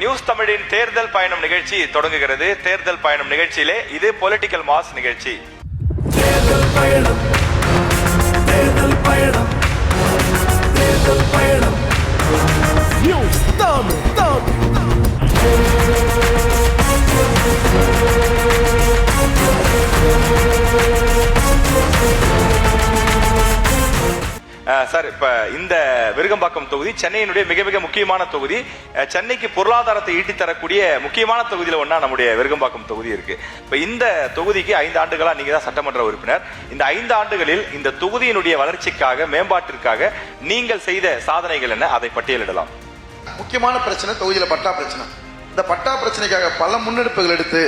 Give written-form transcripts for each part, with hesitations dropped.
News தமிழின் தேர்தல் பயணம் நிகழ்ச்சி தொடங்குகிறது. தேர்தல் பயணம் நிகழ்ச்சியிலே இது பொலிட்டிக்கல் மாஸ் நிகழ்ச்சி. தேர்தல் பயணம், தேர்தல் பயணம், தேர்தல் பயணம், நியூஸ் தமிழ். சார், இப்ப இந்த விருகம்பாக்கம் தொகுதி சென்னையினுடைய மிக மிக முக்கியமான தொகுதி. சென்னைக்கு பொருளாதாரத்தை ஈட்டி தரக்கூடிய முக்கியமான தொகுதியில ஒன்னா நம்முடைய விருகம்பாக்கம் தொகுதி இருக்கு. இப்ப இந்த தொகுதிக்கு 5 ஆண்டுகளா நீங்க தான் சட்டமன்ற உறுப்பினர். இந்த 5 ஆண்டுகளில் இந்த தொகுதியினுடைய வளர்ச்சிக்காக, மேம்பாட்டிற்காக நீங்கள் செய்த சாதனைகள் என்ன? அதை பட்டியலிடலாம். முக்கியமான பிரச்சனை தொகுதியில பட்டா பிரச்சனை. இந்த பட்டா பிரச்சனைக்காக பல முன்னெடுப்புகள் எடுத்து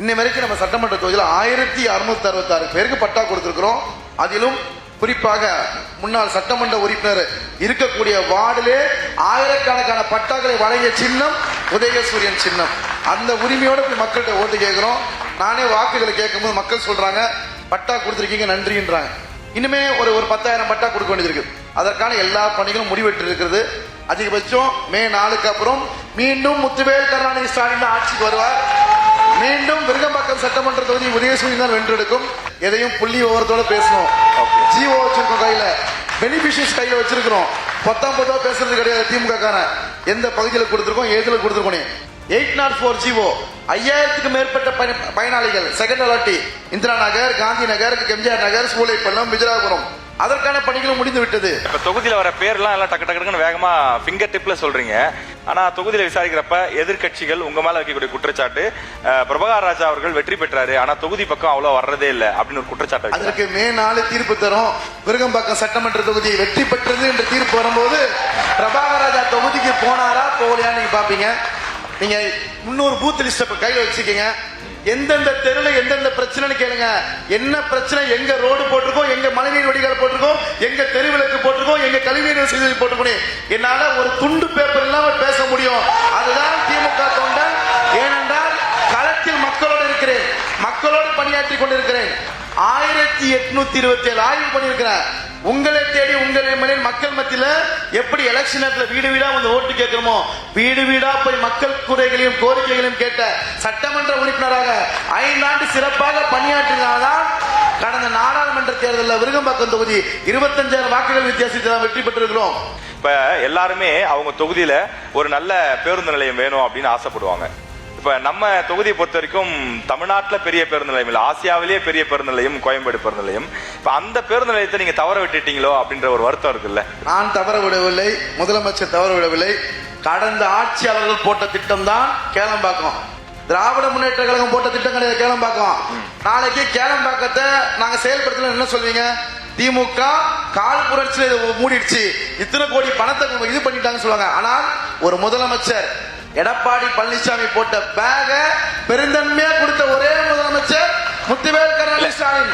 இன்னை வரைக்கும் நம்ம சட்டமன்ற தொகுதியில் 1666 பேருக்கு பட்டா கொடுத்திருக்கிறோம். அதிலும் குறிப்பாக முன்னாள் சட்டமன்ற உறுப்பினர் இருக்கக்கூடிய வார்டிலே ஆயிரக்கணக்கான பட்டாக்களை வழங்கிய சின்னம் உதயசூரியன் சின்னம். அந்த உரிமையோட மக்கள்கிட்ட ஓட்டு கேட்கிறோம். நானே வாக்குகளை கேட்கும்போது மக்கள் சொல்றாங்க, பட்டா கொடுத்துருக்கீங்க நன்றின்றாங்க. இனிமே ஒரு 10,000 பட்டா கொடுக்க வேண்டியது இருக்கு. அதற்கான எல்லா பணிகளும் முடிவெட்டு இருக்கிறது. அதிகபட்சம் மே 4க்கு அப்புறம் மீண்டும் முத்துவேல் கருணாநிதி ஸ்டாலின் ஆட்சிக்கு வருவார். மீண்டும் விருகம்பாக்கம் சட்டமன்ற தொகுதி உதயசூரியன் தான் வென்றெடுக்கும். எதையும் புள்ளி விவரத்தோட பேசணும். ஜிஓ வச்சிருக்கோம் கையில, பெனிஃபிஷியஸ் கையில வச்சிருக்கிறோம். 19 பேசுறது கிடையாது. திமுக காரன் எந்த பகுதியில் கொடுத்திருக்கோம், எதுல கொடுத்திருக்கோம். 804 ஜிஓ 5000க்கு மேற்பட்ட பயனாளிகள். செகண்ட் அலாட்டி இந்திரா நகர், காந்தி நகர், எம்ஜிஆர் நகர், சூளைப்பள்ளம், விஜயபுரம், அதற்கான பணிகளும் முடிந்து விட்டது. இப்ப தொகுதியில வர பேர்லாம் எல்லாம் டக்கு டக்குன்னு வேகமா ஃபிங்கர் டிப்ல சொல்றீங்க. ஆனா தொகுதியில விசாரிக்கிறப்ப எதிர்கட்சிகள் உங்க மேல வைக்கக்கூடிய குற்றச்சாட்டு, பிரபாகர் ராஜா அவர்கள் வெற்றி பெற்றாரு, ஆனா தொகுதி பக்கம் அவ்வளவு வர்றதே இல்லை அப்படின்னு ஒரு குற்றச்சாட்டு. அதற்கு மே 4 தீர்ப்பு தரும். விருகம்பாக்கம் சட்டமன்ற தொகுதி வெற்றி பெற்றது என்று தீர்ப்பு வரும்போது பிரபாகர் ராஜா தொகுதிக்கு போனாரா போகலையான்னு நீங்க பாப்பீங்க. நீங்க 300 பூத் லிஸ்ட் கையில வச்சுக்கீங்க. எந்தெந்த தெருல எந்தெந்த பிரச்சனைன்னு கேளுங்க. என்ன பிரச்சனை, எங்க ரோடு போட்டிருக்கோம், எங்க மழைநீர் வடிகால் போட்டிருக்கோம், எங்க தெருவிளக்கு போட்டிருக்கோம், எங்க கழிவுநீர் வசதி போட்டிருக்கோம். என்னால ஒரு துண்டு பேப்பர் இல்லாம பேச முடியும். அதுதான் திமுக தொண்டன். ஏனென்றால் களத்தில் மக்களோடு இருக்கிறேன், மக்களோடு பணியாற்றி கொண்டிருக்கிறேன். 1827 ஆய்வு பண்ணியிருக்கிறேன். உங்களை தேடி உங்களை மக்கள் மத்தியில எப்படி எலெக்ஷன் நேரத்தில் வீடு வீடா வந்து ஓட்டு கேட்கிறோமோ, வீடு வீடா போய் மக்கள் குறைகளையும் கோரிக்கைகளையும் கேட்ட சட்டமன்ற உறுப்பினராக 5 ஆண்டு சிறப்பாக பணியாற்றினால்தான் கடந்த நாடாளுமன்ற தேர்தலில் விருகம்பாக்கம் தொகுதி 25,000 வாக்குகள் வித்தியாசத்தில் வெற்றி பெற்றிருக்கிறோம். இப்ப எல்லாருமே அவங்க தொகுதியில ஒரு நல்ல பேருந்து நிலையம் வேணும் அப்படின்னு ஆசைப்படுவாங்க. இப்ப நம்ம தொகுதியை பொறுத்த வரைக்கும் தமிழ்நாட்டில் பெரிய பேருந்து நிலையம் இல்லை, ஆசியாவிலேயே பெரிய பேருந்து நிலையம் கோயம்பேடு பேருந்து நிலையம். இப்ப அந்த பேருந்து நிலையத்தை நீங்க தவற விட்டுட்டீங்களோ அப்படின்ற ஒரு வருத்தம் இருக்குல்ல? நான் தவற விடவில்லை, முதலமைச்சர் தவற விடவில்லை. கடந்த ஆட்சியாளர்கள் போட்ட திட்டம் தான் கேளம்பாக்கம். திராவிட முன்னேற்ற கழகம் போட்ட திட்டம் கிடையாது கேளம்பாக்கம். நாளைக்கு கேளம்பாக்கத்தை நாங்க செயல்படுத்தல என்ன சொல்வீங்க? திமுக கால் புரட்சியில் மூடிடுச்சு, இத்தனை கோடி பணத்தை இது பண்ணிட்டாங்க சொல்லுவாங்க. ஆனால் ஒரு முதலமைச்சர் எடப்பாடி பழனிசாமி போட்ட பேக பெருந்தன்மையா கொடுத்த ஒரே முதலமைச்சர் முத்துவேல் கருணாநிதி ஸ்டாலின்.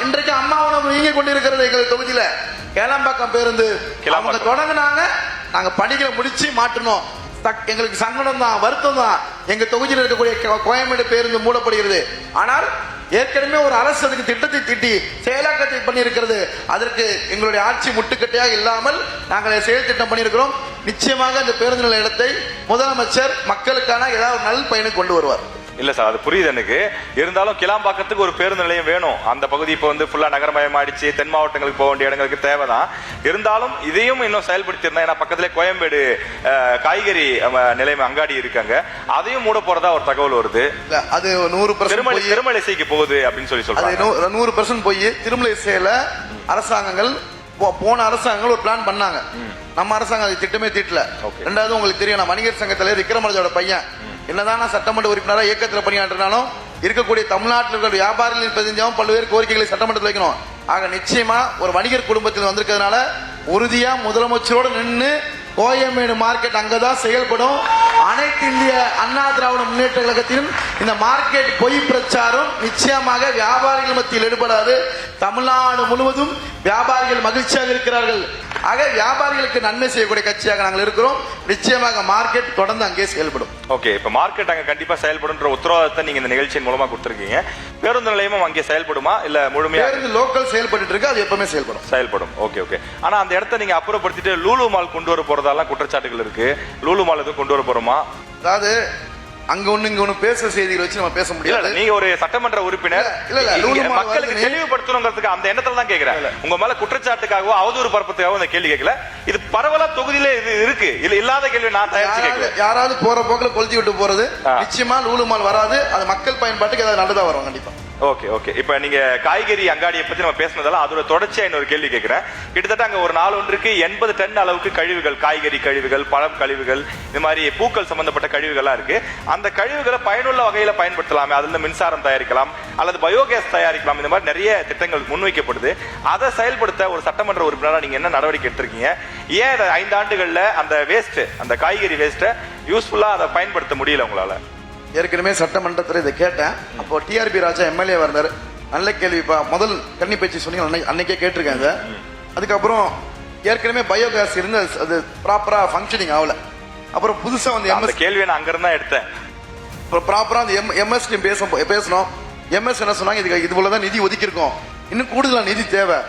இன்றைக்கு அம்மா உணவு நீங்க கொண்டிருக்கிறது எங்கள் தொகுதியில கேளம்பாக்கம் பேருந்து. அவங்க தொடங்கினாங்க, நாங்க பணிகளை முடிச்சு மாற்றணும். எங்களுக்கு சங்கடம் தான், வருத்தம் தான். எங்க தொகுதியில் இருக்கக்கூடிய கோயம்பேடு பேருந்து மூடப்படுகிறது. ஆனால் ஏற்கனவே ஒரு அரசு அதுக்கு திட்டத்தை தீட்டி செயலாக்கத்தை பண்ணியிருக்கிறது. அதற்கு எங்களுடைய ஆட்சி முட்டுக்கட்டையாக இல்லாமல் நாங்கள் செயல் திட்டம் பண்ணியிருக்கிறோம். நிச்சயமாக இந்த பேருந்து நிலைய இடத்தை முதலமைச்சர் மக்களுக்கான ஏதாவது ஒரு நல் பயனை கொண்டு வருவார். இல்ல சார், அது புரியுது எனக்கு. இருந்தாலும் கிளாம்பாக்கத்துக்கு ஒரு பேருந்து நிலையம் வேணும். அந்த பகுதி இப்போ வந்து ஃபுல்லா நகரமயமாயிடுச்சு, தென் மாவட்டங்களுக்கு போக வேண்டிய இடங்களுக்கு தேவைதான். இருந்தாலும் இதையும் இன்னும் செயல்படுத்தி இருந்தா, ஏன்னா பக்கத்துல கோயம்பேடு காய்கறி நிலையம் அங்காடி இருக்காங்க, அதையும் மூட போறதா ஒரு தகவல் வருது. அது 100% திருமலைசைக்கு போகுது அப்படின்னு சொல்லி சொல்றாங்க. 100% போய் திருமலைசையில அரசாங்கங்கள் போன அரசாங்கங்கள் ஒரு பிளான் பண்ணாங்க. நம்ம அரசாங்கம் அது திட்டமே தீட்டல. ரெண்டாவது உங்களுக்கு தெரியும், நான் வணிகர் சங்க தலைவர் விக்ரமராஜோட பையன். என்னதான் நான் சட்டமன்ற உறுப்பினராக இயக்கத்தில் பணியாற்றினாலும் இருக்கக்கூடிய தமிழ்நாட்டில் இருக்கிற வியாபாரிகளின் பிரதிநிதியாகவும் பல்வேறு கோரிக்கைகளை சட்டமன்றத்தில் வைக்கணும். ஆக நிச்சயமா ஒரு வணிகர் குடும்பத்தில் வந்திருக்கிறதுனால உறுதியா முதலமைச்சரோடு நின்று கோயம்பேடு மார்க்கெட் அங்கதான் செயல்படும். அனைத்து இந்திய அண்ணா திராவிட முன்னேற்ற கழகத்திலும் இந்த மார்க்கெட் பொய் பிரச்சாரம் நிச்சயமாக வியாபாரிகள் மத்தியில் ஈடுபடாது. தமிழ்நாடு முழுவதும் வியாபாரிகள் மகிழ்ச்சியாக இருக்கிறார்கள். ஆக வியாபாரிகளுக்கு நன்மை செய்யக்கூடிய கட்சியாக நாங்கள் இருக்கிறோம். நிச்சயமாக மார்க்கெட் தொடர்ந்து அங்கே செயல்படும். ஓகே, இப்ப மார்க்கெட் அங்க கண்டிப்பா செயல்படுன்ற உத்தரவாதத்தை நீங்க இந்த நிகழ்ச்சியின் மூலமா கொடுத்திருக்கீங்க. பேருந்து நிலையமும் அங்கே செயல்படுமா இல்ல முழுமையா? பேருந்து லோக்கல் செயல்பட்டு இருக்கு, அது எப்பவுமே செயல்படும். Okay okay. ஆனா அந்த இடத்த நீங்க அப்புறப்படுத்திட்டு லூலு மால் கொண்டு வர போறதாலாம் குற்றச்சாட்டுகள் இருக்கு. லூலு மால் எதுவும் கொண்டு வர போறோமா? அதாவது அங்க ஒண்ணு இங்க ஒண்ணு பேசுற செய்திகளை வச்சு நம்ம பேச முடியாது. நீங்க ஒரு சட்டமன்ற உறுப்பினர், மக்களுக்கு தெளிவுபடுத்தணுங்கிறதுக்கு அந்த எண்ணத்துல தான் கேக்குறேன். உங்க மேல குற்றச்சாட்டுக்காகவோ அவதூறு பரப்பத்துக்காகவோ இந்த கேள்வி கேட்கல. இது பரவலா தொகுதியில இது இருக்கு. இல்ல இல்லாத கேள்வி நான் தயாரிச்சு கேட்கல. யாராவது போற போக்குல கொளுத்தி விட்டு போறது நிச்சயமா லூலு மால் வராது. அது மக்கள் பயன்பாட்டுக்கு ஏதாவது நல்லதா வரும் கண்டிப்பா. Okay okay. இப்ப நீங்க காய்கறி அங்காடியை பத்தி நம்ம பேசினதால அதோட தொடர்ச்சியா இன்னொரு கேள்வி கேட்கிறேன். கிட்டத்தட்ட அங்க ஒரு நாள் ஒன்றுக்கு 80 டன் அளவுக்கு கழிவுகள், காய்கறி கழிவுகள், பழம் கழிவுகள், இந்த மாதிரி பூக்கள் சம்பந்தப்பட்ட கழிவுகள்லாம் இருக்கு. அந்த கழிவுகளை பயனுள்ள வகையில பயன்படுத்தலாமே, அதுல மின்சாரம் தயாரிக்கலாம் அல்லது பயோகேஸ் தயாரிக்கலாம். இந்த மாதிரி நிறைய திட்டங்கள் முன்வைக்கப்படுது. அதை செயல்படுத்த ஒரு சட்டமன்ற உறுப்பினரா நீங்க என்ன நடவடிக்கை எடுத்திருக்கீங்க? ஏன் 5 ஆண்டுகள்ல அந்த வேஸ்ட், அந்த காய்கறி வேஸ்ட்டை யூஸ்ஃபுல்லா அதை பயன்படுத்த முடியல உங்களால? ஏற்கனவே சட்டமன்றத்தில் இதை கேட்டேன். அப்போ டிஆர்பி ராஜா எம்எல்ஏ வந்தார். நல்ல கேள்விப்பா. முதல் கண்ணி பேச்சு சொன்னீங்க, அன்னைக்கே கேட்டிருக்காங்க. அதுக்கப்புறம் ஏற்கனவே பயோகேஸ் இருந்து அது ப்ராப்பரா ஃபங்க்ஷனிங் ஆகல. அப்புறம் புதுசா வந்து எம்எஸ் கேள்வி நான் அங்க இருந்தா எடுத்தேன். ப்ராப்பரா அந்த எம்எஸ் பேசணும். எம்எஸ் என்ன சொன்னாங்க, இதுக்கு இது போலதான் நிதி ஒதுக்கியிருக்கோம், இன்னும் கூடுதலா நிதி தேவை.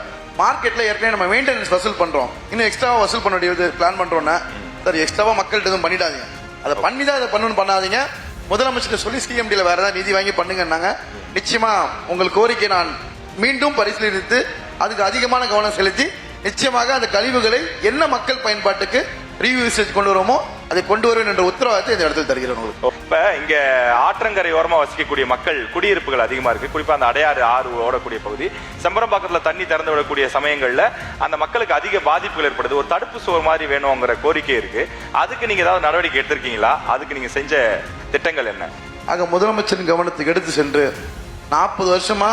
மார்க்கெட்ல ஏற்கனவே நம்ம மெயின்டெனன்ஸ் வசூல் பண்றோம், இன்னும் எக்ஸ்ட்ராவா வசூல் பண்ண வேண்டியது பிளான் பண்றோம்னா சார் எக்ஸ்ட்ராவா மக்கள்கிட்ட எதுவும் பண்ணிடாதீங்க, அதை பண்ணி தான் இதை பண்ணணும்னு பண்ணாதீங்க. முதலமைச்சர் சொல்லி சிஎம்டியில் வேற ஏதாவது நிதி வாங்கி பண்ணுங்கன்னாங்க. நிச்சயமா உங்கள் கோரிக்கை நான் மீண்டும் பரிசீலித்து அதுக்கு அதிகமான கவனம் செலுத்தி நிச்சயமாக அந்த கழிவுகளை என்ன மக்கள் பயன்பாட்டுக்கு ரீயூசேஜ் கொண்டு வருமோ அதை கொண்டு வருவேன் என்ற உத்தரவாதத்தை இந்த இடத்தில் தருகிறேன். இப்ப இங்க ஆற்றங்கரை ஓரமா வசிக்கக்கூடிய மக்கள் குடியிருப்புகள் அதிகமா இருக்கு. குறிப்பா அந்த அடையாறு ஆறு ஓடக்கூடிய பகுதி, செம்பரம்பாக்கத்துல தண்ணி திறந்து விடக்கூடிய சமயங்கள்ல அந்த மக்களுக்கு அதிக பாதிப்புகள் ஏற்படுது. ஒரு தடுப்பு சுவர் மாதிரி வேணுங்கிற கோரிக்கை இருக்கு. அதுக்கு நீங்க ஏதாவது நடவடிக்கை எடுத்திருக்கீங்களா? அதுக்கு நீங்க செஞ்ச திட்டங்கள் என்ன? ஆக முதலமைச்சரின் கவனத்துக்கு எடுத்து சென்று 40 வருஷமா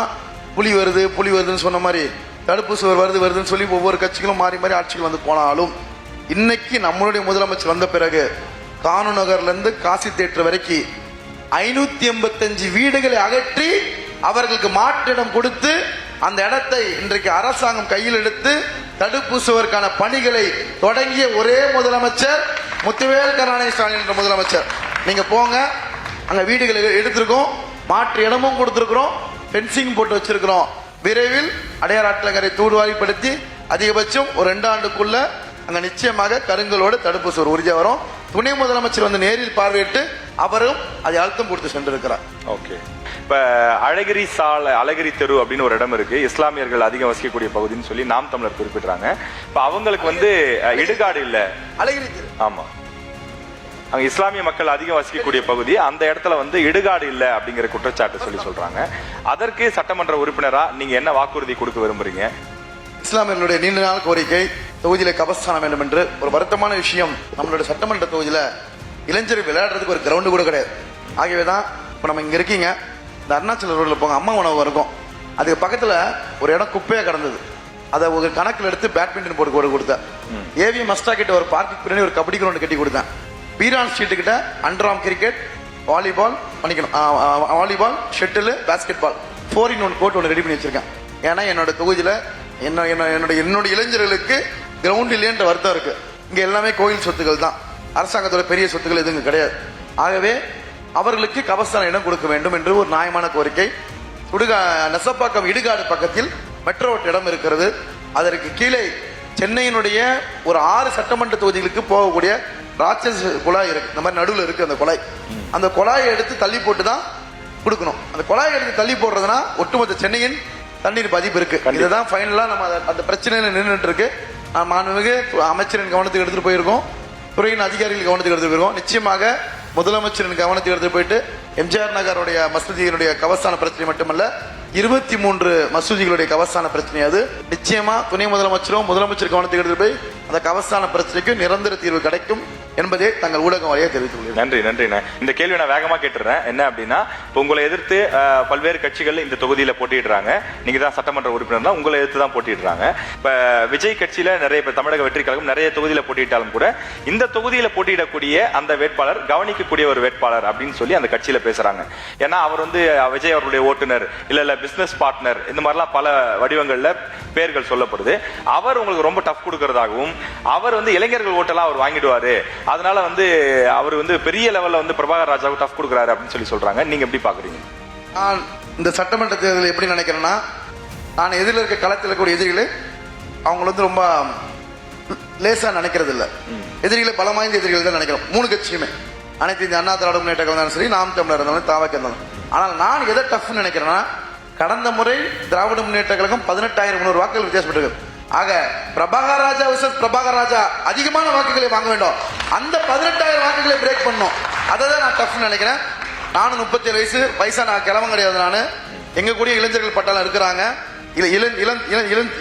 புலி வருதுன்னு சொன்ன மாதிரி தடுப்பு சுவர் வருதுன்னு சொல்லி ஒவ்வொரு கட்சிகளும் மாறி மாறி ஆட்சிகள் வந்து போனாலும் இன்னைக்கு நம்மளுடைய முதலமைச்சர் வந்த பிறகு கானு நகர்ல இருந்து காசி தேட்டர் வரைக்கும் 585 வீடுகளை அகற்றி அவர்களுக்கு மாற்றிடம் கொடுத்து அந்த இடத்தை இன்றைக்கு அரசாங்கம் கையில் எடுத்து தடுப்பு சுவருக்கான பணிகளை தொடங்கிய ஒரே முதலமைச்சர் முத்துவேல் கருணாநிதி ஸ்டாலின் என்ற முதலமைச்சர். நீங்க போங்க, அங்க வீடுகளை எடுத்திருக்கோம், மாற்று இடமும் கொடுத்திருக்கிறோம், ஃபென்சிங் போட்டு வச்சிருக்கிறோம். விரைவில் அடையார் ஆற்றங்கரை தூர்வாரிப்படுத்தி அதிகபட்சம் ஒரு 2 ஆண்டுக்குள்ள அங்க நிச்சயமாக கருங்கலோடு தடுப்பு சுவர் உறுதியா வரும். துணை முதலமைச்சர் வந்து நேரில் பார்வையிட்டு அவரும் அதை அழுத்தம் கொடுத்து சென்றிருக்கிறார். ஓகே. இப்ப அழகிரி சாலை, அழகிரி தெரு அப்படின்னு ஒரு இடம் இருக்கு, இஸ்லாமியர்கள் அதிகம் வசிக்கக்கூடிய பகுதின்னு சொல்லி நாம் தமிழர் குறிப்பிடுறாங்க. இப்ப அவங்களுக்கு வந்து இடுகாடு இல்ல. அழகிரி தெரு, ஆமா, அங்க இஸ்லாமிய மக்கள் அதிகம் வசிக்கக்கூடிய பகுதி, அந்த இடத்துல வந்து இடுகாடு இல்ல அப்படிங்கிற குற்றச்சாட்டு சொல்றாங்க. அதற்கு சட்டமன்ற உறுப்பினரா நீங்க என்ன வாக்குறுதி கொடுக்க விரும்புறீங்க? இஸ்லாமியர்களுடைய நீண்ட நாள் கோரிக்கை தொகுதியில கபஸ்தானம் வேண்டும் என்று. ஒரு வருத்தமான விஷயம், நம்மளுடைய சட்டமன்ற தொகுதியில இளைஞர்கள் விளையாடுறதுக்கு ஒரு கிரவுண்டு கூட கிடையாது. ஆகவேதான் இப்ப நம்ம இங்க இருக்கீங்க, இந்த அருணாச்சல ரோட்ல போங்க, அம்மா உணவு இருக்கும், அதுக்கு பக்கத்துல ஒரு இடம் குப்பையா கிடந்தது. அதை ஒரு கணக்கில் எடுத்து பேட்மிண்டன் போர்டு கொடுத்தேன். ஏவி மஸ்டா கிட்ட ஒரு பார்க்கு பின்னாடி ஒரு கபடி கிரவுண்ட் கட்டி கொடுத்தேன். பீரான் ஸ்ட்ரீட்டு கிட்ட underarm cricket, volleyball, shuttle, basketball 4-in-1 court ஒன்று ரெடி பண்ணி வச்சிருக்கேன். ஏன்னா என்னோட தொகுதியில என்னோட இளைஞர்களுக்கு கிரவுண்ட் இல்லையன்ற வருத்தம் இருக்கு. இங்க எல்லாமே கோயில் சொத்துக்கள் தான், அரசாங்கத்தோட பெரிய சொத்துக்கள் எதுவும் கிடையாது. ஆகவே அவர்களுக்கு கபஸ்தான இடம் கொடுக்க வேண்டும் என்று ஒரு நியாயமான கோரிக்கை. நெசப்பாக்கம் இடுகாடு பக்கத்தில் மெட்ரோ இடம் இருக்கிறது. அதற்கு கீழே சென்னையினுடைய ஒரு 6 சட்டமன்ற தொகுதிகளுக்கு போகக்கூடிய ராட்சஸ் குழாய் இருக்கு. இந்த மாதிரி நடுவில் இருக்கு அந்த குழாய். அந்த குழாயை எடுத்து தள்ளி போட்டு தான் கொடுக்கணும். அந்த குழாயை எடுத்து தள்ளி போடுறதுனா ஒட்டுமொத்த சென்னையின் தண்ணீர் பாதிப்பு இருக்கு. இதுதான் ஃபைனலா நம்ம அந்த பிரச்சனையில நின்றுட்டு இருக்கு. மாண்புமிகு அமைச்சரின் கவனத்துக்கு எடுத்துட்டு போயிருக்கோம், துறையின் அதிகாரிகள் கவனத்துக்கு எடுத்துட்டு போயிருக்கோம். நிச்சயமாக முதலமைச்சரின் கவனத்துக்கு எடுத்துட்டு போயிட்டு எம்ஜிஆர் நகருடைய மசூதிகளுடைய கவஸ்தான பிரச்சனை மட்டுமல்ல, 23 மசூதிகளுடைய கவஸ்தான பிரச்சனை அது நிச்சயமா துணை முதலமைச்சரும் முதலமைச்சர் கவனத்துக்கு எடுத்துட்டு போய் அந்த கவஸ்தான பிரச்சனைக்கு நிரந்தர தீர்வு கிடைக்கும் என்பதை தங்கள் ஊடகம் வழியாக தெரிவித்துக் கொள்கிறேன். நன்றி நன்றிண்ணே. இந்த கேள்வி நான் வேகமா கேட்டுறேன். என்ன அப்படின்னா, இப்போ உங்களை எதிர்த்து பல்வேறு கட்சிகள் இந்த தொகுதியில போட்டிடுறாங்க. நீங்க தான் சட்டமன்ற உறுப்பினர் தான், உங்களை எதிர்த்து தான் போட்டிடுறாங்க. இப்ப விஜய் கட்சியில நிறைய பேர், தமிழக வெற்றி கழகம் நிறைய தொகுதியில போட்டியிட்டாலும் கூட இந்த தொகுதியில போட்டியிடக்கூடிய அந்த வேட்பாளர் கவனிக்கக்கூடிய ஒரு வேட்பாளர் அப்படின்னு சொல்லி அந்த கட்சியில பேசுறாங்க. ஏன்னா அவர் வந்து விஜய் அவருடைய ஓட்டுநர், இல்ல பிசினஸ் பார்ட்னர், இந்த மாதிரிலாம் பல வடிவங்கள்ல பேர்கள் சொல்லப்படுது. அவர் உங்களுக்கு ரொம்ப டஃப் கொடுக்கறதாகவும் அவர் வந்து இளைஞர்கள் ஓட்டெல்லாம் அவர் வாங்கிடுவாரு, அதனால வந்து அவர் வந்து பெரிய லெவல்ல வந்து பிரபாகர் ராஜாவுக்கு டஃப் கொடுக்குறாரு அப்படின்னு சொல்றாங்க. நீங்க எப்படி பாக்குறீங்க? நான் இந்த சட்டமன்ற தேர்தல் எப்படி நினைக்கிறேன்னா, நான் எதிரில் இருக்க களத்தில் இருக்கக்கூடிய எதிரிகளை அவங்க வந்து ரொம்ப லேசா நினைக்கிறது இல்லை. எதிரிகளை பலம் வாய்ந்த எதிரிகள் தான் நினைக்கிறோம். 3 கட்சியுமே, அனைத்து இந்த அண்ணா திராவிட முன்னேற்ற கழகம் இருந்தாலும் சரி, நாம் தமிழர் இருந்தாலும், தாவக இருந்தாலும். ஆனால் நான் எதை டஃப் நினைக்கிறேன்னா, கடந்த முறை திராவிட முன்னேற்ற கழகம் 18,300 வாக்குகள் வித்தியாசப்பட்டிருக்கு. ஆக பிரபாகர் ராஜா விசஸ் பிரபாகர் ராஜா அதிகமான வாக்குகளை வாங்க வேண்டும். அந்த 18,000 வாக்குகளை பிரேக் பண்ணும். அதை தான் நான் டஃப் நினைக்கிறேன். நானும் 37 வயசா நான் கிளம்ப கிடையாது. நான் எங்க கூட இளைஞர்கள் பட்டாளம் இருக்கிறாங்க,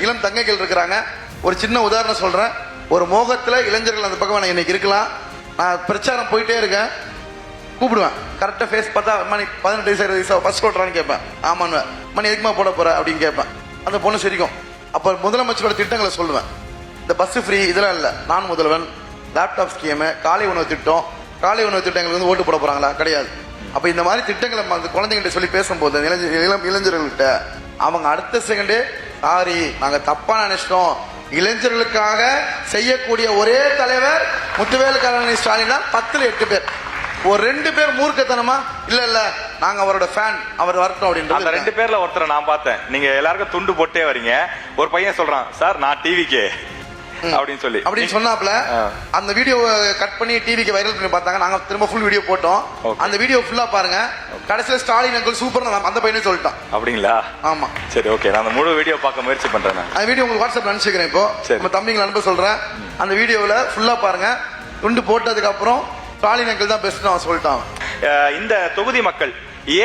இளம் தங்கைகள் இருக்கிறாங்க. ஒரு சின்ன உதாரணம் சொல்றேன். ஒரு மோகத்துல இளைஞர்கள் அந்த பக்கம் இன்னைக்கு இருக்கலாம். நான் பிரச்சாரம் போயிட்டே இருக்கேன், கூப்பிடுவேன். கரெக்டா ஃபேஸ் பார்த்தா மணி 18 வயசு பஸ் போடுறான்னு கேட்பேன். ஆமான்னு. மணி எதுக்குமா போட போற அப்படின்னு கேட்பேன். அந்த பொண்ணு சிரிக்கும். அப்போ முதலமைச்சரோட திட்டங்களை சொல்லுவேன். இந்த பஸ் ஃப்ரீ இதெல்லாம் இல்லை, நான் முதல்வன், லேப்டாப் ஸ்கீமு, காலை உணவு திட்டம். காலை உணவு திட்டங்களுக்கு வந்து ஓட்டு போட போறாங்களா? கிடையாது. அப்ப இந்த மாதிரி திட்டங்களை அந்த குழந்தைகிட்ட சொல்லி பேசும்போது இளைஞர்கள்கிட்ட அவங்க அடுத்த செகண்டே சாரி நாங்க தப்பா நினைச்சிட்டோம், இளைஞர்களுக்காக செய்யக்கூடிய ஒரே தலைவர் முத்துவேல் கருணாநிதி ஸ்டாலின் தான். 10ல் 8 பேர். ஒரு 2 பேர் மூர்க்கத்தனமா இல்ல நாங்க அவரோட ஃபேன், அவர் வரட்டும் அப்படின்னு. அந்த 2 பேர்ல ஒருத்தரை நான் பார்த்தேன். நீங்க எல்லாருக்கும் துண்டு போட்டே வரீங்க. ஒரு பையன் சொல்றான், சார் நான் டிவிக்கே அப்படின்னு சொன்னாப்ல. அந்த வீடியோ கட் பண்ணி டிவிக்கு வைரல் பண்ணி பார்த்தாங்க. நாங்க திரும்ப ஃபுல் வீடியோ போட்டோம். அந்த வீடியோ ஃபுல்லா பாருங்க. கடைசியில் ஸ்டாலின் அங்கிள் சூப்பர் அந்த பையனே சொல்லிட்டான். அப்படிங்களா? ஆமா. சரி, ஓகே. நான் அந்த முழு வீடியோ பார்க்க முயற்சி பண்றேன். அந்த வீடியோ உங்களுக்கு வாட்ஸ்அப்ல அனுப்பிச்சிக்கிறேன். இப்போ நம்ம தம்பிங்களை அனுப்ப சொல்றேன். அந்த வீடியோல ஃபுல்லா பாருங்க. துண்டு போட்டதுக்கு அப்புறம் ஸ்டாலின் அங்கிள் தான் பெஸ்ட் அவன் சொல்லிட்டான். இந்த தொகுதி மக்கள்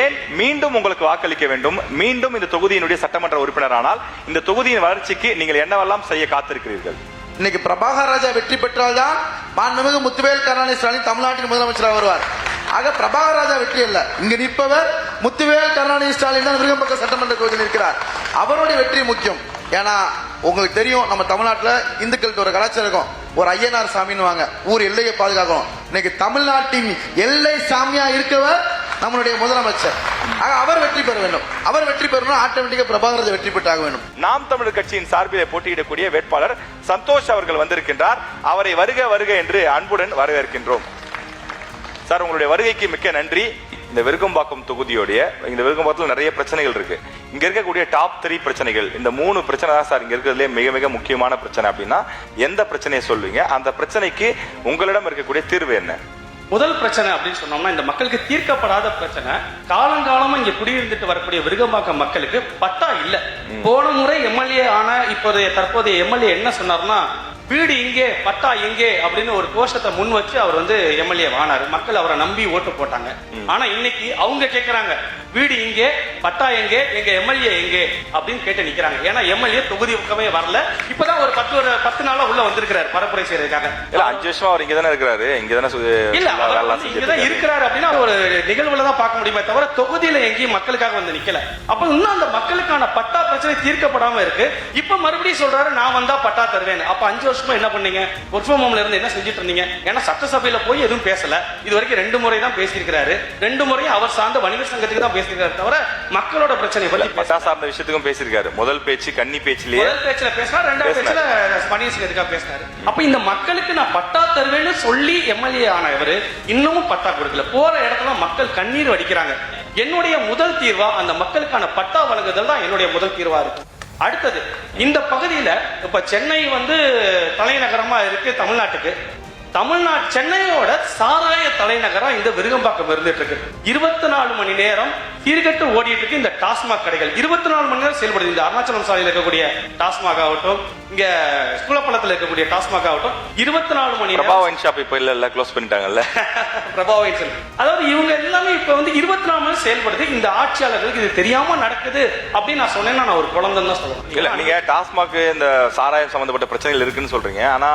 ஏன் மீண்டும் உங்களுக்கு வாக்களிக்க வேண்டும்? மீண்டும் இந்த தொகுதியினுடைய சட்டமன்ற உறுப்பினரானால் இந்த தொகுதியின் வளர்ச்சிக்கு நீங்கள் என்னவெல்லாம் செய்ய காத்திருக்கிறீர்கள்? இன்னைக்கு பிரபாகர் ராஜா வெற்றி பெற்றால்தான் மாண்புமிகு முத்துவேல் கருணாநிதி ஸ்டாலின் தமிழ்நாட்டின் முதலமைச்சராக வருவார். ஆக பிரபாகர் ராஜா வெற்றி அல்ல, இங்க நிற்பவர் முத்துவேல் கருணாநிதி ஸ்டாலின் தான் விருகம்பாக்கம் சட்டமன்ற தொகுதியில் இருக்கிறார். அவருடைய வெற்றி முக்கியம். ஏன்னா உங்களுக்கு தெரியும், நம்ம தமிழ்நாட்டில் இந்துக்கள்கிட்ட ஒரு கலாச்சாரம் இருக்கும். ஒரு ஐயனார் சாமின்னு வாங்க, ஊர் எல்லையை பாதுகாக்கணும். இன்னைக்கு தமிழ்நாட்டின் எல்லை சாமியா இருக்கவர் நம்மளுடைய முதலமைச்சர். அவர் வெற்றி பெற வேண்டும். அவர் வெற்றி பெறணும், ஆட்டோமேட்டிக்கா பிரபாகர் வெற்றி பெற்றாக வேண்டும். நாம் தமிழர் கட்சியின் சார்பில் போட்டியிடக்கூடிய வேட்பாளர் சந்தோஷ் அவர்கள் வந்திருக்கின்றார். அவரை வருக வருக என்று அன்புடன் வரவேற்கின்றோம். சார், உங்களுடைய வருகைக்கு மிக்க நன்றி. இந்த விருகம்பாக்கம் தொகுதியோடைய இந்த விருகம்பாக்கத்தில் நிறைய பிரச்சனைகள் இருக்கு. இங்க இருக்கக்கூடிய டாப் 3 பிரச்சனைகள், இந்த 3 பிரச்சனை தான் சார் இங்க இருக்கிறதுலே மிக மிக முக்கியமான பிரச்சனை. அப்படின்னா எந்த பிரச்சனையை சொல்வீங்க? அந்த பிரச்சனைக்கு உங்களிடம் இருக்கக்கூடிய தீர்வு என்ன? முதல் பிரச்சனை அப்படின்னு சொன்னோம்னா, இந்த மக்களுக்கு தீர்க்கப்படாத பிரச்சனை, காலங்காலமா இங்க குடியிருந்துட்டு வரக்கூடிய விருகம்பாக்கம் மக்களுக்கு பட்டா இல்ல. போன முறை எம்எல்ஏ ஆன தற்போதைய எம்எல்ஏ என்ன சொன்னார்னா, வீடு இங்கே பட்டா எங்கே அப்படின்னு ஒரு கோஷத்தை முன் வச்சு அவர் வந்து எம்எல்ஏ ஆனாரு. மக்கள் அவரை நம்பி ஓட்டு போட்டாங்க. ஆனா இன்னைக்கு அவங்க கேட்கறாங்க, வீடு இங்கே பட்டா எங்கே, எங்க எம்எல்ஏ எங்கே அப்படின்னு கேட்டு நிக்கிறாங்க. ஏன்னா எம்எல்ஏ தொகுதி பக்கமே வரல. இப்பதான் ஒரு 10 நாளா உள்ள வந்திருக்கிறாரு பரப்புரை செய்யறதுக்காக. 5 வருஷமா அவர் இங்கதானே இருக்கிறாரு. இங்கதானே இங்கதான் இருக்கிறாரு அப்படின்னா ஒரு நிகழ்வுல தான் பார்க்க முடியுமே தவிர தொகுதியில எங்கேயும் மக்களுக்காக வந்து நிக்கல. அப்ப இன்னும் அந்த மக்களுக்கான பட்டா பிரச்சனை தீர்க்கப்படாம இருக்கு. இப்ப மறுபடியும் சொல்றாரு, நான் வந்தா பட்டா தருவேன். அப்ப 5 வருஷமா என்ன பண்ணீங்க? ஒர்க் ஃப்ரம் ஹோம்ல இருந்து என்ன செஞ்சுட்டு இருந்தீங்க? ஏன்னா சட்டசபையில போய் எதுவும் பேசல. இது வரைக்கும் 2 முறை தான் பேசியிருக்கிறாரு. 2 முறையும் அவர் சார்ந்த வணிகர் சங்கத்துக்கு தான் பேசியிருக்காரு தவிர மக்களோட பிரச்சனை பத்தி பட்டா சார்ந்த விஷயத்துக்கும் பேசியிருக்காரு. முதல் பேச்சு கன்னி பேச்சிலேயே முதல் பேச்சுல பேசினார், 2வது பேச்சுல வணிகர் சங்கத்துக்காக பேசினாரு. அப்ப இந்த மக்களுக்கு நான் பட்டா தருவேன்னு சொல்லி எம்எல்ஏ ஆனவர் இன்னமும் பட்டா கொடுக்கல. போற இடத்துல மக்கள் கண்ணீர் வடிக்கிறாங்க. என்னுடைய முதல் தீர்வா அந்த மக்களுக்கான பட்டா வழங்குதல் தான் என்னுடைய முதல் தீர்வா இருக்கு. அடுத்தது, இந்த பகுதியில இப்ப சென்னை வந்து தலைநகரமா இருக்கு தமிழ்நாட்டுக்கு. சென்னையோட சாராய தலைநகரம் இந்த விருகம்பாக்கம் இருந்துட்டு இருக்கு. 24 மணி நேரம் சீர்கட்டு ஓடிட்டு இருக்கு இந்த டாஸ்மாக் கடைகள். 24 மணி நேரம் செயல்படுது. இந்த அருணாச்சலம் சாலையில் இருக்கக்கூடிய டாஸ்மாக் ஆகட்டும், இங்க ஸ்கூலப்பள்ளத்துல இருக்கக்கூடிய டாஸ்மாக் ஆகட்டும், 24 மணி நேரம். பிரபா ஒயின் ஷாப் இப்ப இல்ல க்ளோஸ் பண்ணிட்டாங்கல்ல. பிரபா ஒயின் ஷாப், அதாவது இவங்க எல்லாமே இப்ப வந்து 24 மணி நேரம் செயல்படுது. இந்த ஆட்சியாளர்களுக்கு இது தெரியாம நடக்குது அப்படின்னு நான் சொன்னேன்னா நான் ஒரு குழந்தைன்னு தான் சொல்லுவேன். இல்ல, நீங்க டாஸ்மாக் இந்த சாராயம் சம்பந்தப்பட்ட பிரச்சனைகள் இருக்குன்னு சொல்றீங்க. ஆனா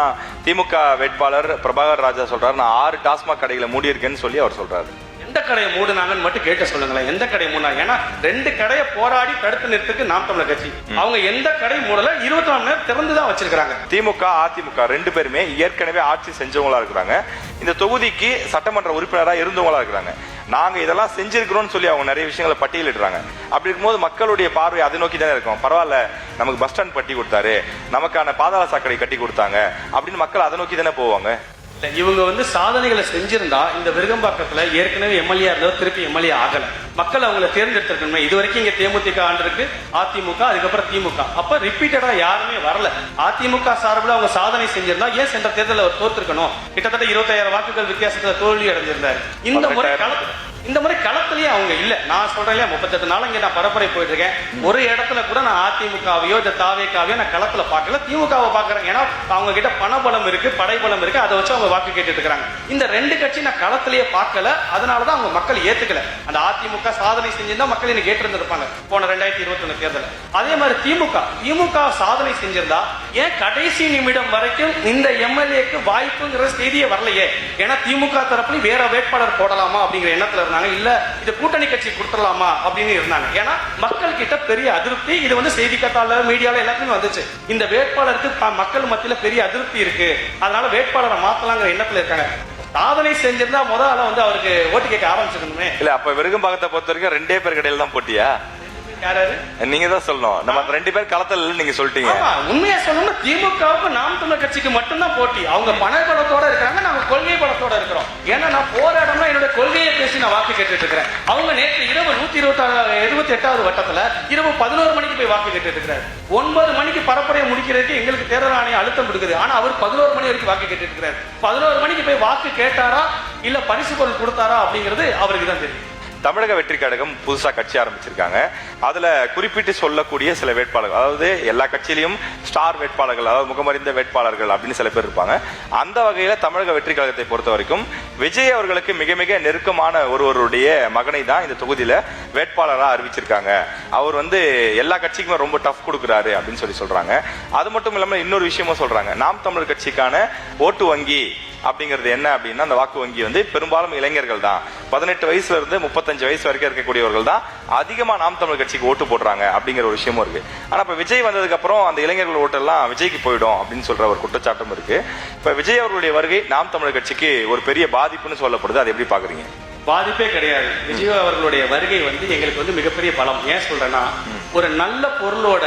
திமுக வேட்பாளர் பிரபாகர் ராஜா சொல்றாரு, நான் 6 டாஸ்மாக் கடைகளை மூடி இருக்கேன்னு சொல்லி அவர் சொல்றாரு. எந்த கடையை மூடுனாங்கன்னு மட்டும் கேட்டு சொல்லுங்களேன். எந்த கடையை மூடினாங்க? ஏன்னா 2 கடையை போராடி தடுத்து நிறுத்துக்கு நாம் தமிழர் கட்சி. அவங்க எந்த கடை மூடல, 24 மணி நேரம் திறந்துதான் வச்சிருக்காங்க. திமுக அதிமுக 2 பேருமே ஏற்கனவே ஆட்சி செஞ்சவங்களா இருக்கிறாங்க. இந்த தொகுதிக்கு சட்டமன்ற உறுப்பினராக இருந்தவங்களா இருக்கிறாங்க. நாங்க இதெல்லாம் செஞ்சிருக்கிறோம்னு சொல்லி அவங்க நிறைய விஷயங்களை பட்டியலிடுறாங்க. அப்படி இருக்கும்போது மக்களுடைய பார்வை அதை நோக்கி தானே இருக்கும். பரவாயில்ல, நமக்கு பஸ் ஸ்டாண்ட் கட்டி கொடுத்தாரு, நமக்கான பாதாள சாக்கடை கட்டி கொடுத்தாங்க அப்படின்னு மக்கள் அதை நோக்கி தானே போவாங்க. இவங்க வந்து சாதனைகளை செஞ்சிருந்தா இந்த விருகம்பாக்கத்துல ஏற்கனவே எம்எல்ஏ இருந்தவர் திருப்பி எம்எல்ஏ ஆகல. மக்கள் அவங்களை தேர்ந்தெடுத்திருக்கணுமே. இது வரைக்கும் இங்க தேமுதிக ஆண்டிருக்கு, அதிமுக, அதுக்கப்புறம் திமுக. அப்ப ரிப்பீட்டடா யாருமே வரல. அதிமுக சார்பில் அவங்க சாதனை செஞ்சிருந்தா ஏன் சென்ற தேர்தலில் அவர் தோத்துருக்கணும்? கிட்டத்தட்ட 25,000 வாக்குகள் வித்தியாசத்துல தோல்வி அடைஞ்சிருந்தாரு. இந்த முறை களத்திலேயே அவங்க இல்ல. நான் சொல்றேன் இல்லையா, 38 நாள் இங்க நான் பரப்புரை போயிட்டு இருக்கேன். ஒரு இடத்துல கூட நான் அதிமுகவையோ இந்த தாவேக்காவையோ நான் களத்துல பார்க்கல, திமுகவை பாக்குறேன். ஏன்னா அவங்க கிட்ட பணபலம் இருக்கு, படைபலம் இருக்கு, அதை வச்சு அவங்க வாக்கு கேட்டுட்டு இருக்காங்க. இந்த ரெண்டு கட்சி நான் களத்திலேயே பார்க்கல, அதனாலதான் அவங்க மக்கள் ஏத்துக்கல. அந்த அதிமுக சாதனை செஞ்சிருந்தா மக்கள் எனக்கு ஏற்றிருந்திருப்பாங்க போன 2021 தேர்தல். அதே மாதிரி திமுக சாதனை செஞ்சிருந்தா ஏன் கடைசி நிமிடம் வரைக்கும் இந்த எம்எல்ஏக்கு வாய்ப்புங்கிற செய்தியே வரலையே? ஏன்னா திமுக தரப்புல வேற வேட்பாளர் போடலாமா அப்படிங்கிற எண்ணத்துல இருந்தாங்க. இல்ல இது கூட்டணி கட்சி கொடுத்துடலாமா அப்படின்னு இருந்தாங்க. ஏன்னா மக்கள் கிட்ட பெரிய அதிருப்தி, இது வந்து செய்தித்தாள மீடியால எல்லாத்துலயும் வந்துச்சு. இந்த வேட்பாளருக்கு மக்கள் மத்தியில பெரிய அதிருப்தி இருக்கு, அதனால வேட்பாளரை மாத்தலாங்கிற எண்ணத்துல இருக்காங்க. சாதனை செஞ்சிருந்தா முதல்ல வந்து அவருக்கு ஓட்டு கேட்க ஆரம்பிச்சிருக்கணுமே. இல்ல அப்ப விருகம்பாக்கத்தை பொறுத்த வரைக்கும் 2 பேர் கடையில தான் போட்டியா? யாராரு? நீங்க தான் சொல்லணும். நம்ம 2 பேர் களத்துல நீங்க சொல்லிட்டீங்க. உண்மையா சொல்லணும்னா திமுகவுக்கு நாம் தமிழர் கட்சிக்கு மட்டும்தான் போட்டி. அவங்க பண பலத்தோட இருக்காங்க, நாங்க கொள்கை பலத்தோட இருக்கிறோம். ஏன்னா நான் போற இடம்னா என்னோட கொள்கையை பேசி நான் வாக்கு கேட்டுட்டு இருக்கிறேன். அவங்க நேற்று இரவு 128வது வட்டத்துல இரவு 11 மணிக்கு போய் வாக்கு கேட்டுட்டு இருக்கிறாரு. 9 மணிக்கு பரப்புரையை முடிக்கிறதுக்கு எங்களுக்கு தேர்தல் ஆணையம் அழுத்தம் கொடுக்குது. ஆனா அவர் 11 மணி வரைக்கும் வாக்கு கேட்டுட்டு இருக்கிறார். 11 மணிக்கு போய் வாக்கு கேட்டாரா இல்ல பரிசு பொருள் கொடுத்தாரா அப்படிங்கிறது அவருக்கு தான் தெரியும். தமிழக வெற்றி கழகம் புதுசா கட்சி ஆரம்பிச்சிருக்காங்க. அதுல குறிப்பிட்டு சொல்லக்கூடிய சில வேட்பாளர்கள், அதாவது எல்லா கட்சியிலையும் ஸ்டார் வேட்பாளர்கள், அதாவது முகமறிந்த வேட்பாளர்கள் அப்படின்னு சில பேர் இருப்பாங்க. அந்த வகையில தமிழக வெற்றி கழகத்தை பொறுத்த வரைக்கும் விஜய் அவர்களுக்கு மிக மிக நெருக்கமான ஒருவருடைய மகனை தான் இந்த தொகுதியில வேட்பாளராக அறிவிச்சிருக்காங்க. அவர் வந்து எல்லா கட்சிக்குமே ரொம்ப டஃப் கொடுக்குறாரு அப்படின்னு சொல்றாங்க. அது மட்டும் இல்லாம இன்னொரு விஷயமும் சொல்றாங்க. நாம் தமிழர் கட்சிக்கான ஓட்டு வங்கி அப்படிங்கிறது என்ன அப்படின்னா, அந்த வாக்கு வங்கி வந்து பெரும்பாலும் இளைஞர்கள் தான். 18 வயசுல இருந்து 35 வயசு வரைக்கும் இருக்கக்கூடியவர்கள் தான் அதிகமா நாம் தமிழர் கட்சிக்கு ஓட்டு போடுறாங்க அப்படிங்கிற ஒரு விஷயமும் இருக்கு. ஆனா இப்ப விஜய் வந்ததுக்கு அப்புறம் அந்த இளைஞர்கள் ஓட்டெல்லாம் விஜய்க்கு போயிடும் அப்படின்னு சொல்ற ஒரு குற்றச்சாட்டும் இருக்கு. இப்ப விஜய் அவர்களுடைய வருகை நாம் தமிழர் கட்சிக்கு ஒரு பெரிய பாதிப்புன்னு சொல்லப்படுது. அதை எப்படி பாக்குறீங்க? பாதிப்பே கிடையாது. விஜய் அவர்களுடைய வருகை வந்து எங்களுக்கு வந்து மிகப்பெரிய பலம். ஏன் சொல்றேன்னா, ஒரு நல்ல பொருளோட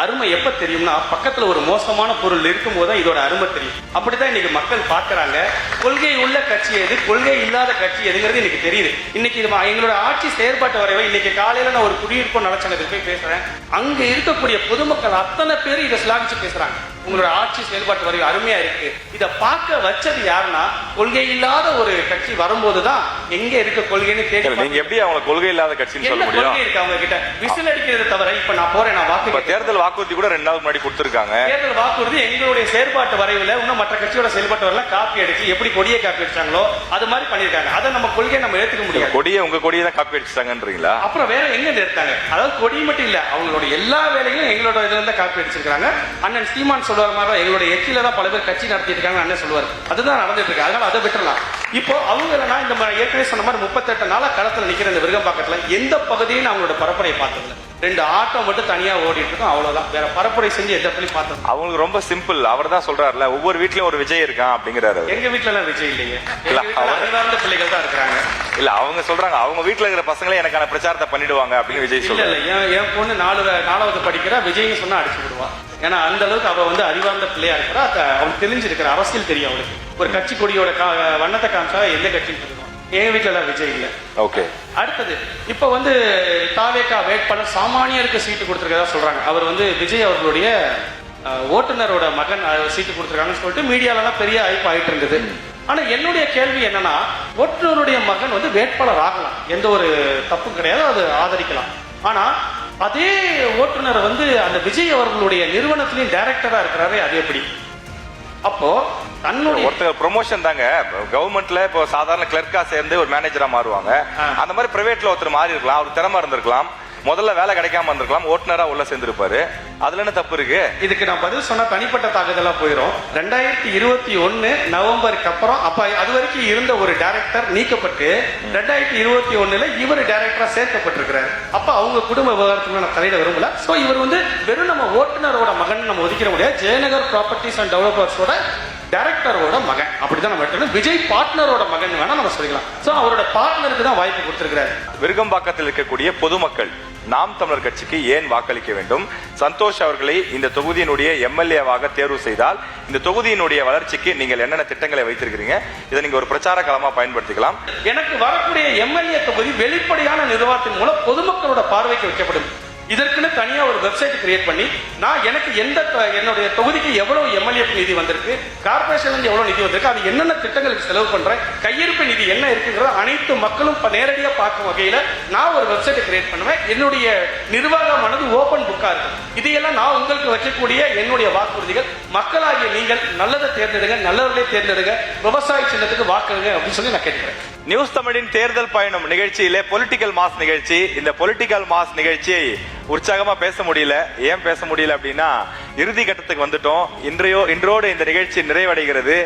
அருமை எப்ப தெரியும்னா, பக்கத்துல ஒரு மோசமான பொருள் இருக்கும் போது இதோட அருமை தெரியும். அப்படித்தான் இன்னைக்கு மக்கள் பாக்குறாங்க. கொள்கை உள்ள கட்சி எது, கொள்கை இல்லாத கட்சி எதுங்கிறது இன்னைக்கு தெரியுது. இன்னைக்கு எங்களோட ஆட்சி செயற்பாட்டு வரைவை இன்னைக்கு காலையில நான் ஒரு குடியிருப்பு நலச்சங்கத்துக்கு போய் பேசுறேன். அங்க இருக்கக்கூடிய பொதுமக்கள் அத்தனை பேர் இதை சிலாகிச்சு பேசுறாங்க. உங்களோட ஆட்சி செயல்பாட்டு வரைவு அருமையா இருக்கு. இதை பார்க்க வச்சது யாருன்னா, கொள்கை இல்லாத ஒரு கட்சி வரும்போதுதான் எங்க இருக்க கொள்கைன்னு தேடி. நீங்க எப்படி அவங்க கொள்கை இல்லாத கட்சின்னு சொல்ல முடியும்? கொள்கை இருக்கு அவங்க கிட்ட. விசில் அடிக்கிறது தவிர இப்ப நான் போறேன், நான் வாக்கு தேர்தல் வாக்குறுதி கூட 2 நாள் முன்னாடி கொடுத்திருக்காங்க. தேர்தல் வாக்குறுதி எங்களுடைய செயற்பாட்டு வரைவுல இன்னும் மற்ற கட்சியோட செயல்பாட்டு வரையில காப்பி அடிச்சு எப்படி கொடியை காப்பி அடிச்சாங்களோ அது மாதிரி பண்ணிருக்காங்க. அதை நம்ம கொள்கையை நம்ம ஏத்துக்க முடியாது. கொடியை உங்க கொடியை தான் காப்பி அடிச்சாங்கன்றீங்களா? அப்புறம் வேற எங்க எடுத்தாங்க? அதாவது கொடி மட்டும் இல்ல, அவங்களோட எல்லா வேலையும் எங்களோட இதுல இருந்து காப்பி அடிச்சிருக்காங்க. அண்ணன் சீமான் சொல்லுவார் மாதிரி எங்களுடைய எச்சில தான் பல பேர் கட்சி நடத்திட்டு இருக்காங்க அண்ணன் சொல்லுவார். அதுதான் நடந்துட்டு இருக்கு. அதனால அதை விட்டுறலாம். இப்போ அவங்க இந்த ஏற்கனவே சொன்ன மாதிரி 38 நாளா களத்துல நிக்கிற இந்த விருகம்பாக்கத்துல எந்த பகுதியும் அவங்களோட பரப்புரையை பார்த்ததில்ல. 2 ஆட்டோ மட்டும் தனியா ஓடிட்டு இருக்கோம், அவ்வளவுதான். வேற பரப்புரை செஞ்சு எந்த இடத்துலயும் பார்த்தது. அவங்களுக்கு ரொம்ப சிம்பிள். அவர் தான் சொல்றாருல, ஒவ்வொரு வீட்லயும் ஒரு விஜய் இருக்கான் அப்படிங்கிறாரு. எங்க வீட்டுல எல்லாம் விஜய் இல்லையே, அறிவார்ந்த பிள்ளைகள் தான் இருக்கிறாங்க. இல்ல அவங்க சொல்றாங்க அவங்க வீட்டுல இருக்கிற பசங்களே எனக்கான பிரச்சாரத்தை பண்ணிடுவாங்க அப்படின்னு விஜய் சொல்றாரு. இல்ல என் பொண்ணு 4வது படிக்கிறா, விஜய்னு சொன்னா அடிச்சு விடுவான். ஏன்னா அந்த அளவுக்கு அவ வந்து அறிவார்ந்த பிள்ளையா இருக்கிறா. அவனுக்கு தெரிஞ்சிருக்கிற அரசியல் தெரியும் அவளுக்கு. ஒரு கட்சி கொடியோட வண்ணத்தை காமிச்சா எந்த கட்சின்னு தெரியும். எங்க வீட்டுல எல்லாம் விஜய் இல்ல. ஓகே. அடுத்தது இப்ப வந்து தாவேகா வேட்பாளர் சாமானியருக்கு சீட்டு கொடுத்திருக்கதா சொல்றாங்க. அவர் வந்து விஜய் அவர்களுடைய ஓட்டுநரோட மகன் சீட்டு கொடுத்திருக்காங்கன்னு சொல்லிட்டு மீடியாலாம் பெரிய ஐப்பு ஆயிட்டு இருந்தது. ஆனா என்னுடைய கேள்வி என்னன்னா, ஓட்டுநருடைய மகன் வந்து வேட்பாளர் ஆகலாம், எந்த ஒரு தப்பும் கிடையாது, அது ஆதரிக்கலாம். ஆனா அதே ஓட்டுநர் வந்து அந்த விஜய் அவர்களுடைய நிறுவனத்திலையும் டைரக்டரா இருக்கிறாரு, அது எப்படி? அப்போ ஒருத்தர் ப்ரொமோஷன் தாங்க. கவர்மெண்ட்ல இப்போ சாதாரண கிளர்க்கா சேர்ந்து ஒரு மேனேஜரா மாறுவாங்க. அந்த மாதிரி பிரைவேட்ல ஒருத்தர் மாறி இருக்கலாம், அவருக்கு திறமை இருந்திருக்கலாம், முதல்ல வேலை கிடைக்காம இருந்திருக்கலாம், ஓட்டுநரா உள்ள சேர்ந்திருப்பாரு. அதுல என்ன தப்பு இருக்கு? இதுக்கு நான் பதில் சொன்னா தனிப்பட்ட தாக்குதலா போயிடும். 2021 நவம்பருக்கு அப்புறம் அப்ப அது வரைக்கும் இருந்த ஒரு டைரக்டர் நீக்கப்பட்டு 2021 இவர் டைரக்டரா சேர்க்கப்பட்டிருக்கிறார். அப்ப அவங்க குடும்ப விவகாரத்துக்கு நான் தலையிட விரும்பல. சோ இவர் வந்து வெறும் நம்ம ஓட்டுநரோட மகன் நம்ம ஒதுக்கிற முடியாது. ஜெயநகர் ப்ராப்பர்ட்டிஸ் அண்ட் டெவலப்பர்ஸோட டைரக்டரோட மகன், அப்படிதான் நம்ம எடுத்துக்கணும். விஜய் பார்ட்னரோட மகன் வேணா நம்ம சொல்லிக்கலாம். சோ அவரோட பார்ட்னருக்கு தான் வாய்ப்பு கொடுத்திருக்கிறாரு. விருகம்பாக்கத்தில் இருக்கக்கூடிய பொதுமக்கள் நாம் தமிழர் கட்சிக்கு ஏன் வாக்களிக்க வேண்டும்? சந்தோஷ் அவர்களை இந்த தொகுதியினுடைய எம்எல்ஏவாக தேர்வு செய்தால் இந்த தொகுதியினுடைய வளர்ச்சிக்கு நீங்கள் என்னென்ன திட்டங்களை வைத்திருக்கிறீங்க? இதை நீங்க ஒரு பிரச்சார களமா பயன்படுத்திக்கலாம். எனக்கு வரக்கூடிய எம்எல்ஏ தொகுதி வெளிப்படையான நிர்வாகத்தின் மூலம் பொதுமக்களோட பார்வைக்கு வைக்கப்படும். இதற்குன்னு தனியா ஒரு வெப்சைட் கிரியேட் பண்ணி நான் எனக்கு என்னுடைய தொகுதிக்கு எவ்வளவு எம்எல்ஏ நிதி வந்திருக்கு, கார்பரேஷன் எவ்வளவு நிதி வந்திருக்கு, அது என்னென்ன திட்டங்களுக்கு செலவு பண்றேன், கையிருப்பு நிதி என்ன இருக்குங்கிறத அனைத்து மக்களும் நேரடியாக பார்க்கும் வகையில நான் ஒரு வெப்சைட்டை கிரியேட் பண்ணுவேன். என்னுடைய நிர்வாகமானது ஓபன் புக்கா இருக்கும். இதையெல்லாம் நான் உங்களுக்கு வைக்கக்கூடிய என்னுடைய வாக்குறுதிகள். மக்களாகிய நீங்கள் நல்லதை தேர்ந்தெடுங்க, நல்லவர்களே தேர்ந்தெடுங்க, விவசாய சின்னத்துக்கு வாக்குங்க அப்படின்னு சொல்லி நான் கேட்கிறேன். நியூஸ் தமிழின் தேர்தல் பயணம் நிகழ்ச்சியிலே பொலிட்டிக்கல் மாஸ் நிகழ்ச்சி. இந்த பொலிட்டிக்கல் மாஸ் நிகழ்ச்சியை உற்சாகமா பேச முடியல. ஏன் பேச முடியல அப்படின்னா இறுதி கட்டத்துக்கு வந்துட்டோம். இன்றோடு இந்த நிகழ்ச்சி நிறைவடைகிறது.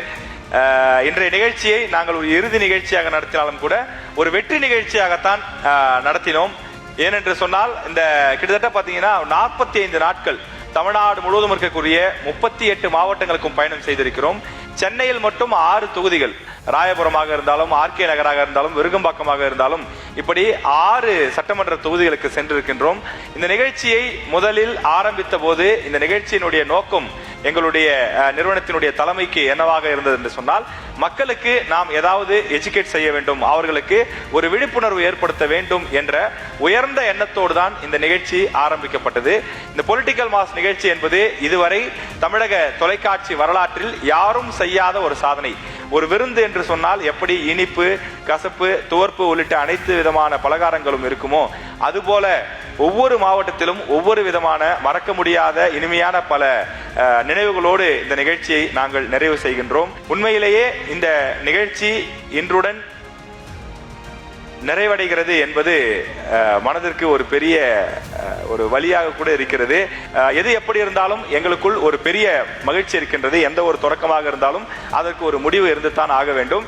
இன்றைய நிகழ்ச்சியை நாங்கள் ஒரு இறுதி நிகழ்ச்சியாக நடத்தினாலும் கூட ஒரு வெற்றி நிகழ்ச்சியாகத்தான் நடத்தினோம். ஏனென்று சொன்னால் இந்த கிட்டத்தட்ட பாத்தீங்கன்னா 45 நாட்கள் தமிழ்நாடு முழுவதும் இருக்கக்கூடிய 38 மாவட்டங்களுக்கும் பயணம் செய்திருக்கிறோம். சென்னையில் மட்டும் 6 தொகுதிகள், ராயபுரமாக இருந்தாலும், ஆர்கே நகராக இருந்தாலும், விருகம்பாக்கமாக இருந்தாலும், இப்படி 6 சட்டமன்ற தொகுதிகளுக்கு சென்றிருக்கின்றோம். இந்த நிகழ்ச்சியை முதலில் ஆரம்பித்த போது இந்த நிகழ்ச்சியினுடைய நோக்கம் எங்களுடைய நிறுவனத்தினுடைய தலைமைக்கு என்னவாக இருந்தது என்று சொன்னால், மக்களுக்கு நாம் ஏதாவது எஜுகேட் செய்ய வேண்டும், அவர்களுக்கு ஒரு விழிப்புணர்வு ஏற்படுத்த வேண்டும் என்ற உயர்ந்த எண்ணத்தோடு தான் இந்த நிகழ்ச்சி ஆரம்பிக்கப்பட்டது. இந்த பொலிட்டிக்கல் மாஸ் நிகழ்ச்சி என்பது இதுவரை தமிழக தொலைக்காட்சி வரலாற்றில் யாரும் செய்யாத ஒரு சாதனை. ஒரு விருந்து என்று சொன்னால் எப்படி இனிப்பு, கசப்பு, துவர்ப்பு உள்ளிட்ட அனைத்து விதமான பலகாரங்களும் இருக்குமோ அதுபோல ஒவ்வொரு மாவட்டத்திலும் ஒவ்வொரு விதமான மறக்க முடியாத இனிமையான பல நினைவுகளோடு இந்த நிகழ்ச்சியை நாங்கள் நிறைவு செய்கின்றோம். உண்மையிலேயே இந்த நிகழ்ச்சி இன்றுடன் நிறைவடைகிறது என்பது மனதிற்கு ஒரு பெரிய ஒரு வழியாக கூட இருக்கிறது. எது எப்படி இருந்தாலும் எங்களுக்குள் ஒரு பெரிய மகிழ்ச்சி இருக்கின்றது. எந்த ஒரு தொடக்கமாக இருந்தாலும் அதற்கு ஒரு முடிவு இருந்து தான் ஆக வேண்டும்.